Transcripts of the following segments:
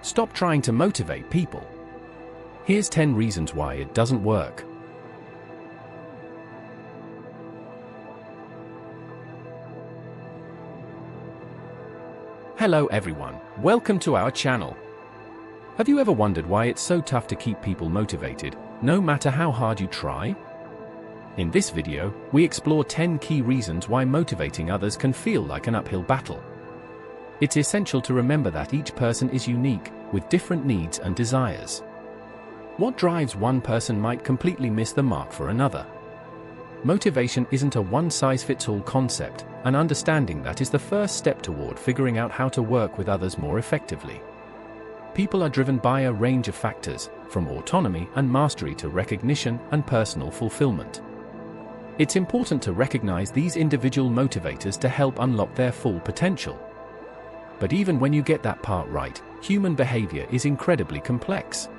Stop trying to motivate people. Here's 10 reasons why it doesn't work. Hello everyone, welcome to our channel. Have you ever wondered why it's so tough to keep people motivated, no matter how hard you try? In this video, we explore 10 key reasons why motivating others can feel like an uphill battle. It's essential to remember that each person is unique, with different needs and desires. What drives one person might completely miss the mark for another. Motivation isn't a one-size-fits-all concept, and understanding that is the first step toward figuring out how to work with others more effectively. People are driven by a range of factors, from autonomy and mastery to recognition and personal fulfillment. It's important to recognize these individual motivators to help unlock their full potential. But even when you get that part right, human behavior is incredibly complex.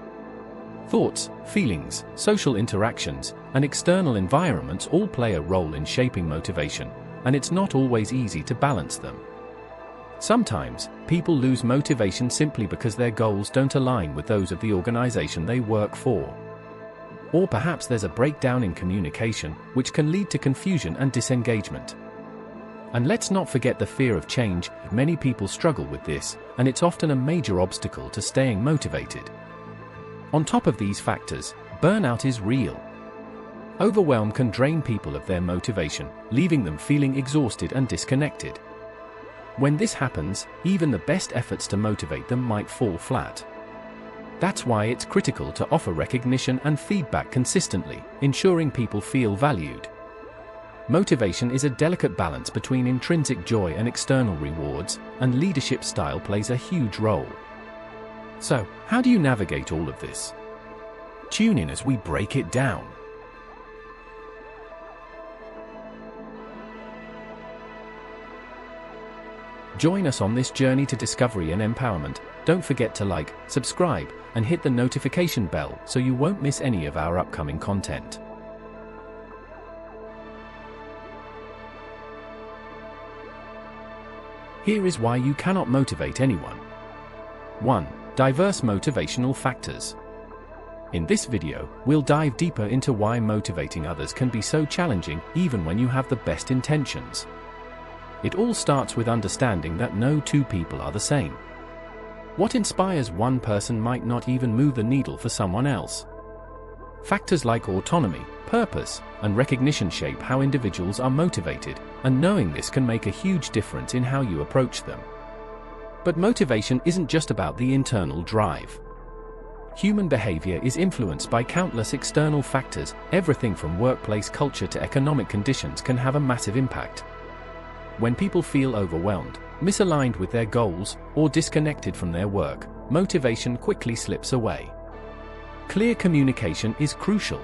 Thoughts, feelings, social interactions, and external environments all play a role in shaping motivation, and it's not always easy to balance them. Sometimes, people lose motivation simply because their goals don't align with those of the organization they work for. Or perhaps there's a breakdown in communication, which can lead to confusion and disengagement. And let's not forget the fear of change. Many people struggle with this, and it's often a major obstacle to staying motivated. On top of these factors, burnout is real. Overwhelm can drain people of their motivation, leaving them feeling exhausted and disconnected. When this happens, even the best efforts to motivate them might fall flat. That's why it's critical to offer recognition and feedback consistently, ensuring people feel valued. Motivation is a delicate balance between intrinsic joy and external rewards, and leadership style plays a huge role. So, how do you navigate all of this? Tune in as we break it down. Join us on this journey to discovery and empowerment. Don't forget to like, subscribe, and hit the notification bell so you won't miss any of our upcoming content. Here is why you cannot motivate anyone. 1. Diverse motivational factors. In this video, we'll dive deeper into why motivating others can be so challenging even when you have the best intentions. It all starts with understanding that no two people are the same. What inspires one person might not even move the needle for someone else. Factors like autonomy, purpose, and recognition shape how individuals are motivated, and knowing this can make a huge difference in how you approach them. But motivation isn't just about the internal drive. Human behavior is influenced by countless external factors. Everything from workplace culture to economic conditions can have a massive impact. When people feel overwhelmed, misaligned with their goals, or disconnected from their work, motivation quickly slips away. Clear communication is crucial.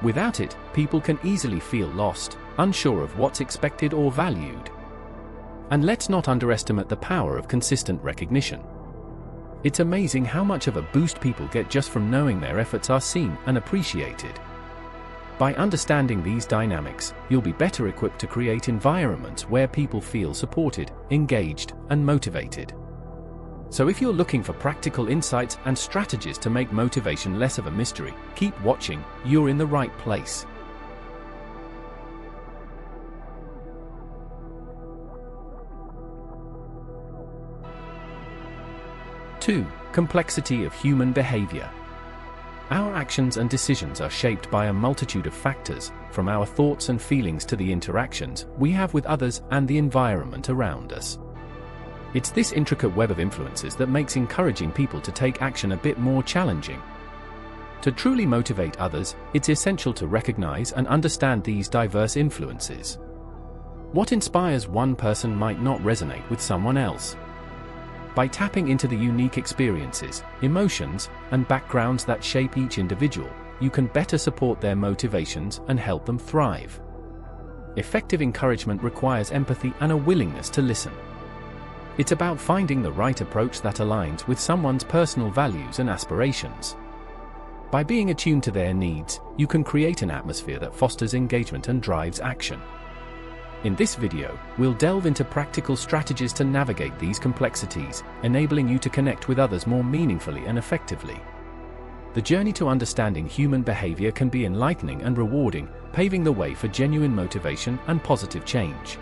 Without it, people can easily feel lost, unsure of what's expected or valued. And let's not underestimate the power of consistent recognition. It's amazing how much of a boost people get just from knowing their efforts are seen and appreciated. By understanding these dynamics, you'll be better equipped to create environments where people feel supported, engaged, and motivated. So if you're looking for practical insights and strategies to make motivation less of a mystery, keep watching. You're in the right place. Two, complexity of human behavior. Our actions and decisions are shaped by a multitude of factors, from our thoughts and feelings to the interactions we have with others and the environment around us. It's this intricate web of influences that makes encouraging people to take action a bit more challenging. To truly motivate others, it's essential to recognize and understand these diverse influences. What inspires one person might not resonate with someone else. By tapping into the unique experiences, emotions, and backgrounds that shape each individual, you can better support their motivations and help them thrive. Effective encouragement requires empathy and a willingness to listen. It's about finding the right approach that aligns with someone's personal values and aspirations. By being attuned to their needs, you can create an atmosphere that fosters engagement and drives action. In this video, we'll delve into practical strategies to navigate these complexities, enabling you to connect with others more meaningfully and effectively. The journey to understanding human behavior can be enlightening and rewarding, paving the way for genuine motivation and positive change.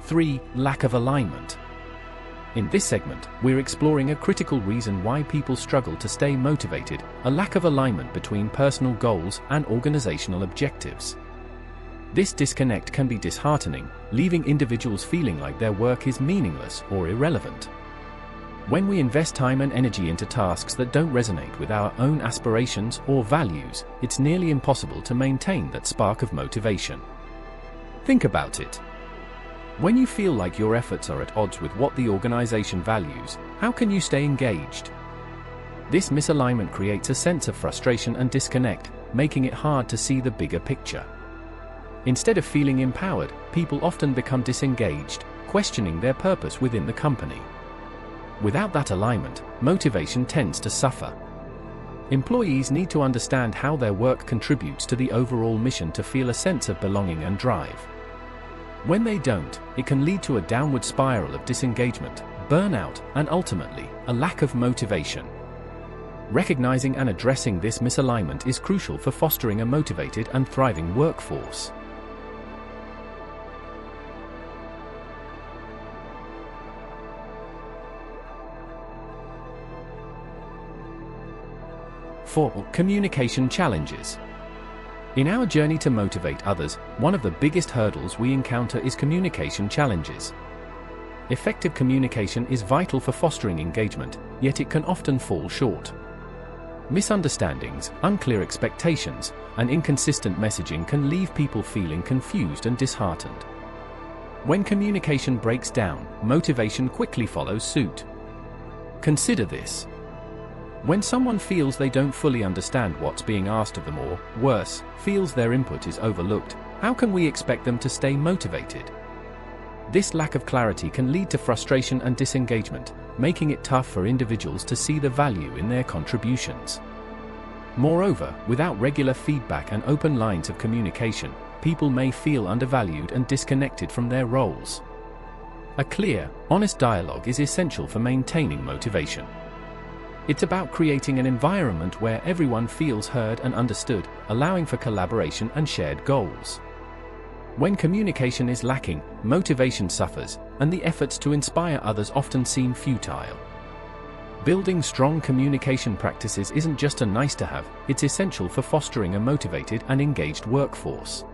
Three, lack of alignment. In this segment, we're exploring a critical reason why people struggle to stay motivated: a lack of alignment between personal goals and organizational objectives. This disconnect can be disheartening, leaving individuals feeling like their work is meaningless or irrelevant. When we invest time and energy into tasks that don't resonate with our own aspirations or values, it's nearly impossible to maintain that spark of motivation. Think about it. When you feel like your efforts are at odds with what the organization values, how can you stay engaged? This misalignment creates a sense of frustration and disconnect, making it hard to see the bigger picture. Instead of feeling empowered, people often become disengaged, questioning their purpose within the company. Without that alignment, motivation tends to suffer. Employees need to understand how their work contributes to the overall mission to feel a sense of belonging and drive. When they don't, it can lead to a downward spiral of disengagement, burnout, and ultimately, a lack of motivation. Recognizing and addressing this misalignment is crucial for fostering a motivated and thriving workforce. Four, communication challenges. In our journey to motivate others, one of the biggest hurdles we encounter is communication challenges. Effective communication is vital for fostering engagement, yet it can often fall short. Misunderstandings, unclear expectations, and inconsistent messaging can leave people feeling confused and disheartened. When communication breaks down, motivation quickly follows suit. Consider this. When someone feels they don't fully understand what's being asked of them, or, worse, feels their input is overlooked, how can we expect them to stay motivated? This lack of clarity can lead to frustration and disengagement, making it tough for individuals to see the value in their contributions. Moreover, without regular feedback and open lines of communication, people may feel undervalued and disconnected from their roles. A clear, honest dialogue is essential for maintaining motivation. It's about creating an environment where everyone feels heard and understood, allowing for collaboration and shared goals. When communication is lacking, motivation suffers, and the efforts to inspire others often seem futile. Building strong communication practices isn't just a nice-to-have, it's essential for fostering a motivated and engaged workforce.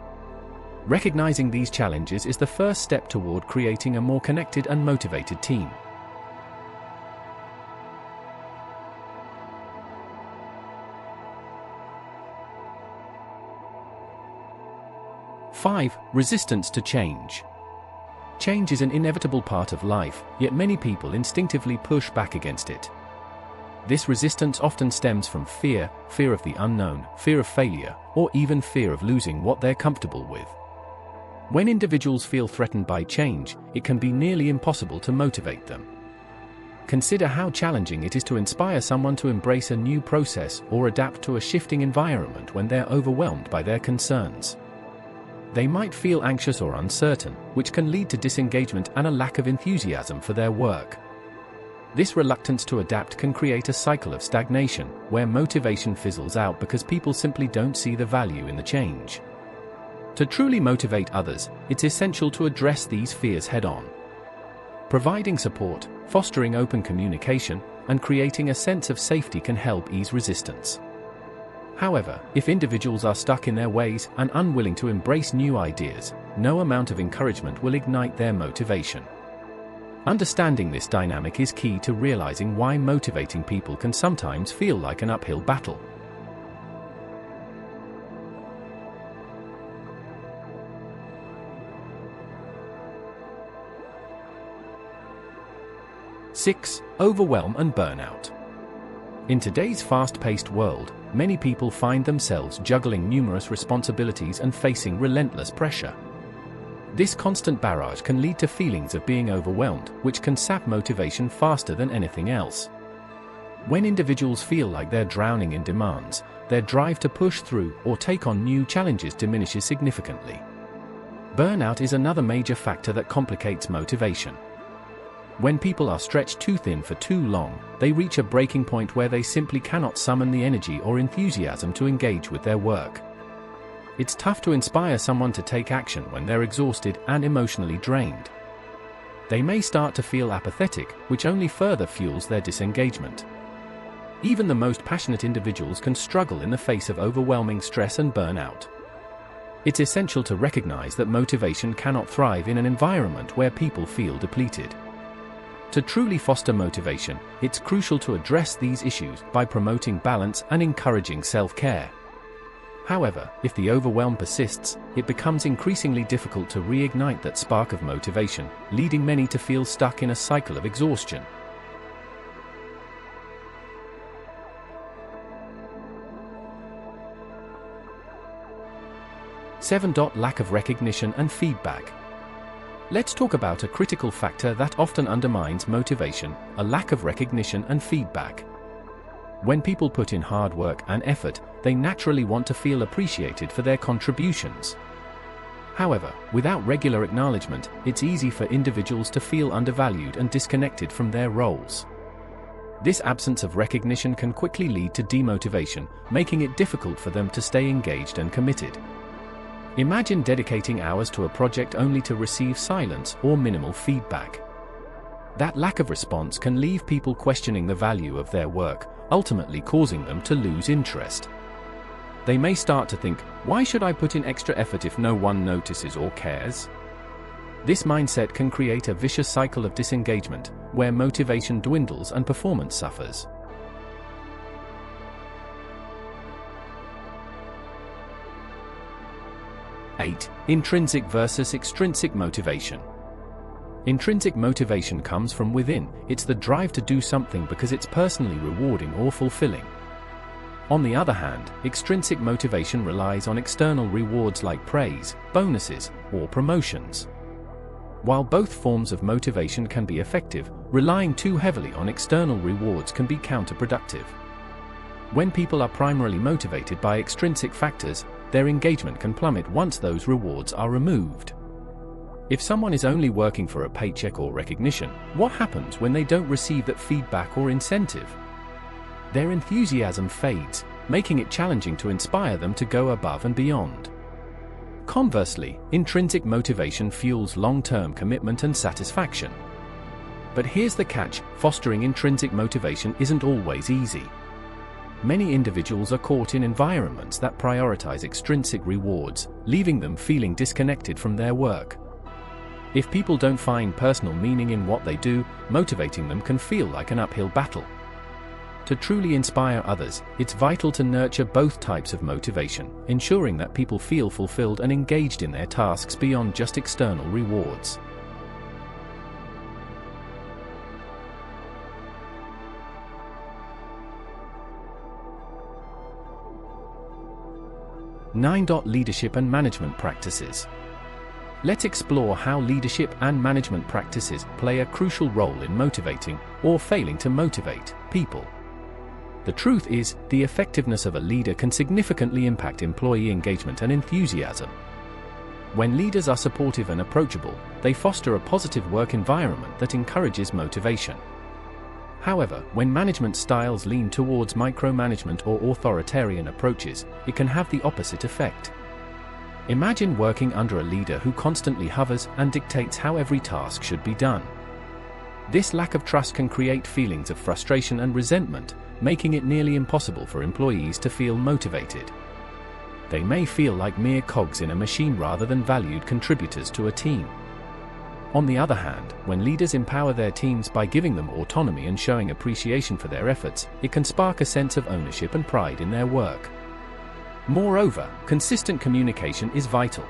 Recognizing these challenges is the first step toward creating a more connected and motivated team. Five, resistance to change. Change is an inevitable part of life, yet many people instinctively push back against it. This resistance often stems from fear of the unknown, fear of failure, or even fear of losing what they're comfortable with. When individuals feel threatened by change, it can be nearly impossible to motivate them. Consider how challenging it is to inspire someone to embrace a new process or adapt to a shifting environment when they're overwhelmed by their concerns. They might feel anxious or uncertain, which can lead to disengagement and a lack of enthusiasm for their work. This reluctance to adapt can create a cycle of stagnation, where motivation fizzles out because people simply don't see the value in the change. To truly motivate others, it's essential to address these fears head-on. Providing support, fostering open communication, and creating a sense of safety can help ease resistance. However, if individuals are stuck in their ways and unwilling to embrace new ideas, no amount of encouragement will ignite their motivation. Understanding this dynamic is key to realizing why motivating people can sometimes feel like an uphill battle. Six, overwhelm and burnout. In today's fast-paced world, many people find themselves juggling numerous responsibilities and facing relentless pressure. This constant barrage can lead to feelings of being overwhelmed, which can sap motivation faster than anything else. When individuals feel like they're drowning in demands, their drive to push through or take on new challenges diminishes significantly. Burnout is another major factor that complicates motivation. When people are stretched too thin for too long, they reach a breaking point where they simply cannot summon the energy or enthusiasm to engage with their work. It's tough to inspire someone to take action when they're exhausted and emotionally drained. They may start to feel apathetic, which only further fuels their disengagement. Even the most passionate individuals can struggle in the face of overwhelming stress and burnout. It's essential to recognize that motivation cannot thrive in an environment where people feel depleted. To truly foster motivation, it's crucial to address these issues by promoting balance and encouraging self-care. However, if the overwhelm persists, it becomes increasingly difficult to reignite that spark of motivation, leading many to feel stuck in a cycle of exhaustion. Lack of recognition and feedback. Let's talk about a critical factor that often undermines motivation: a lack of recognition and feedback. When people put in hard work and effort, they naturally want to feel appreciated for their contributions. However, without regular acknowledgement, it's easy for individuals to feel undervalued and disconnected from their roles. This absence of recognition can quickly lead to demotivation, making it difficult for them to stay engaged and committed. Imagine dedicating hours to a project only to receive silence or minimal feedback. That lack of response can leave people questioning the value of their work, ultimately causing them to lose interest. They may start to think, "Why should I put in extra effort if no one notices or cares?" This mindset can create a vicious cycle of disengagement, where motivation dwindles and performance suffers. 8. Intrinsic versus extrinsic motivation. Intrinsic motivation comes from within. It's the drive to do something because it's personally rewarding or fulfilling. On the other hand, extrinsic motivation relies on external rewards like praise, bonuses, or promotions. While both forms of motivation can be effective, relying too heavily on external rewards can be counterproductive. When people are primarily motivated by extrinsic factors, their engagement can plummet once those rewards are removed. If someone is only working for a paycheck or recognition, what happens when they don't receive that feedback or incentive? Their enthusiasm fades, making it challenging to inspire them to go above and beyond. Conversely, intrinsic motivation fuels long-term commitment and satisfaction. But here's the catch: fostering intrinsic motivation isn't always easy. Many individuals are caught in environments that prioritize extrinsic rewards, leaving them feeling disconnected from their work. If people don't find personal meaning in what they do, motivating them can feel like an uphill battle. To truly inspire others, it's vital to nurture both types of motivation, ensuring that people feel fulfilled and engaged in their tasks beyond just external rewards. Leadership and management practices. Let's explore how leadership and management practices play a crucial role in motivating, or failing to motivate, people. The truth is, the effectiveness of a leader can significantly impact employee engagement and enthusiasm. When leaders are supportive and approachable, they foster a positive work environment that encourages motivation. However, when management styles lean towards micromanagement or authoritarian approaches, it can have the opposite effect. Imagine working under a leader who constantly hovers and dictates how every task should be done. This lack of trust can create feelings of frustration and resentment, making it nearly impossible for employees to feel motivated. They may feel like mere cogs in a machine rather than valued contributors to a team. On the other hand, when leaders empower their teams by giving them autonomy and showing appreciation for their efforts, it can spark a sense of ownership and pride in their work. Moreover, consistent communication is vital.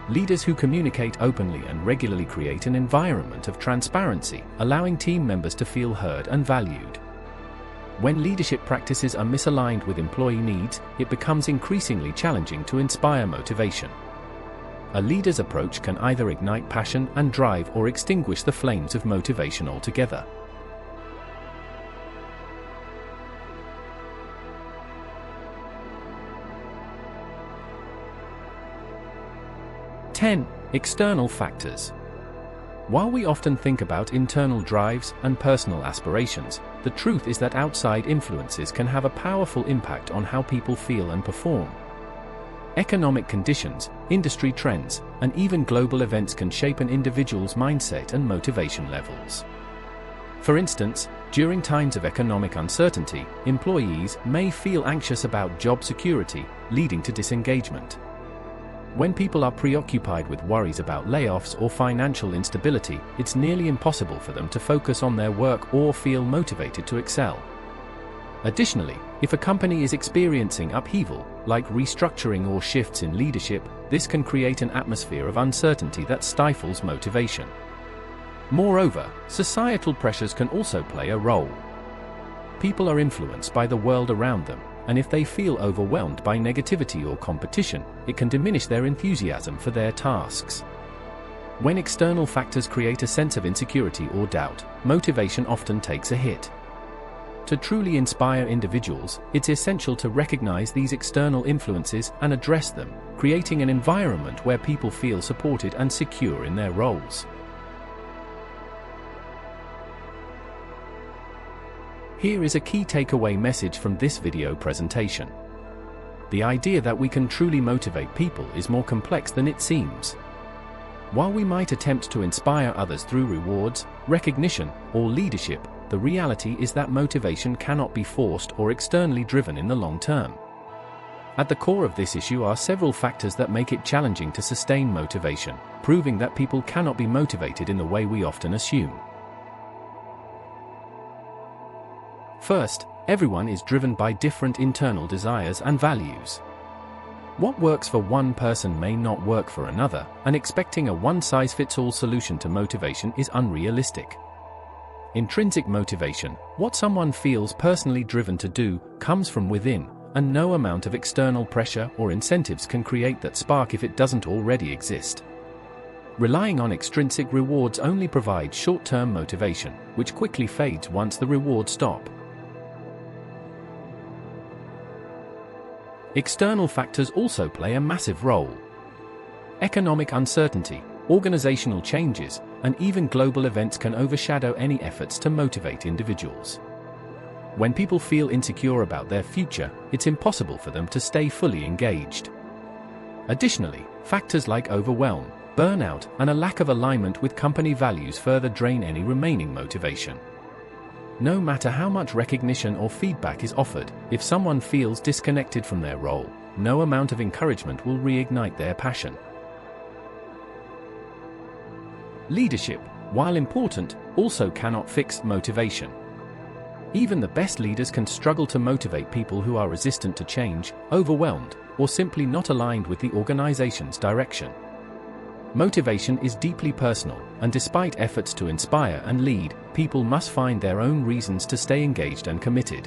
Leaders who communicate openly and regularly create an environment of transparency, allowing team members to feel heard and valued. When leadership practices are misaligned with employee needs, it becomes increasingly challenging to inspire motivation. A leader's approach can either ignite passion and drive or extinguish the flames of motivation altogether. 10. External factors. While we often think about internal drives and personal aspirations, the truth is that outside influences can have a powerful impact on how people feel and perform. Economic conditions, industry trends, and even global events can shape an individual's mindset and motivation levels. For instance, during times of economic uncertainty, employees may feel anxious about job security, leading to disengagement. When people are preoccupied with worries about layoffs or financial instability, it's nearly impossible for them to focus on their work or feel motivated to excel. Additionally, if a company is experiencing upheaval, like restructuring or shifts in leadership, this can create an atmosphere of uncertainty that stifles motivation. Moreover, societal pressures can also play a role. People are influenced by the world around them, and if they feel overwhelmed by negativity or competition, it can diminish their enthusiasm for their tasks. When external factors create a sense of insecurity or doubt, motivation often takes a hit. To truly inspire individuals, it's essential to recognize these external influences and address them, creating an environment where people feel supported and secure in their roles. Here is a key takeaway message from this video presentation. The idea that we can truly motivate people is more complex than it seems. While we might attempt to inspire others through rewards, recognition, or leadership, the reality is that motivation cannot be forced or externally driven in the long term. At the core of this issue are several factors that make it challenging to sustain motivation, proving that people cannot be motivated in the way we often assume. First, everyone is driven by different internal desires and values. What works for one person may not work for another, and expecting a one-size-fits-all solution to motivation is unrealistic. Intrinsic motivation, what someone feels personally driven to do, comes from within, and no amount of external pressure or incentives can create that spark if it doesn't already exist. Relying on extrinsic rewards only provides short-term motivation, which quickly fades once the rewards stop. External factors also play a massive role. Economic uncertainty, organizational changes, and even global events can overshadow any efforts to motivate individuals. When people feel insecure about their future, it's impossible for them to stay fully engaged. Additionally, factors like overwhelm, burnout, and a lack of alignment with company values further drain any remaining motivation. No matter how much recognition or feedback is offered, if someone feels disconnected from their role, no amount of encouragement will reignite their passion. Leadership, while important, also cannot fix motivation. Even the best leaders can struggle to motivate people who are resistant to change, overwhelmed, or simply not aligned with the organization's direction. Motivation is deeply personal, and despite efforts to inspire and lead, people must find their own reasons to stay engaged and committed.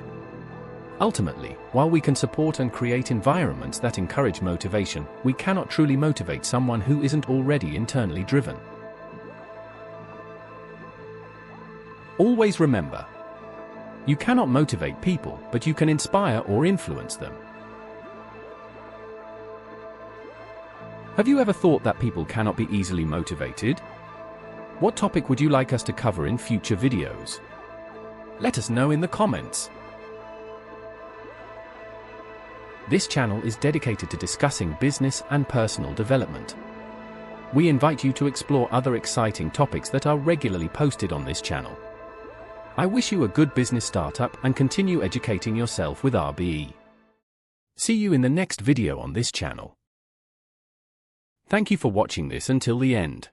Ultimately, while we can support and create environments that encourage motivation, we cannot truly motivate someone who isn't already internally driven. Always remember, you cannot motivate people, but you can inspire or influence them. Have you ever thought that people cannot be easily motivated? What topic would you like us to cover in future videos? Let us know in the comments. This channel is dedicated to discussing business and personal development. We invite you to explore other exciting topics that are regularly posted on this channel. I wish you a good business startup and continue educating yourself with RBE. See you in the next video on this channel. Thank you for watching this until the end.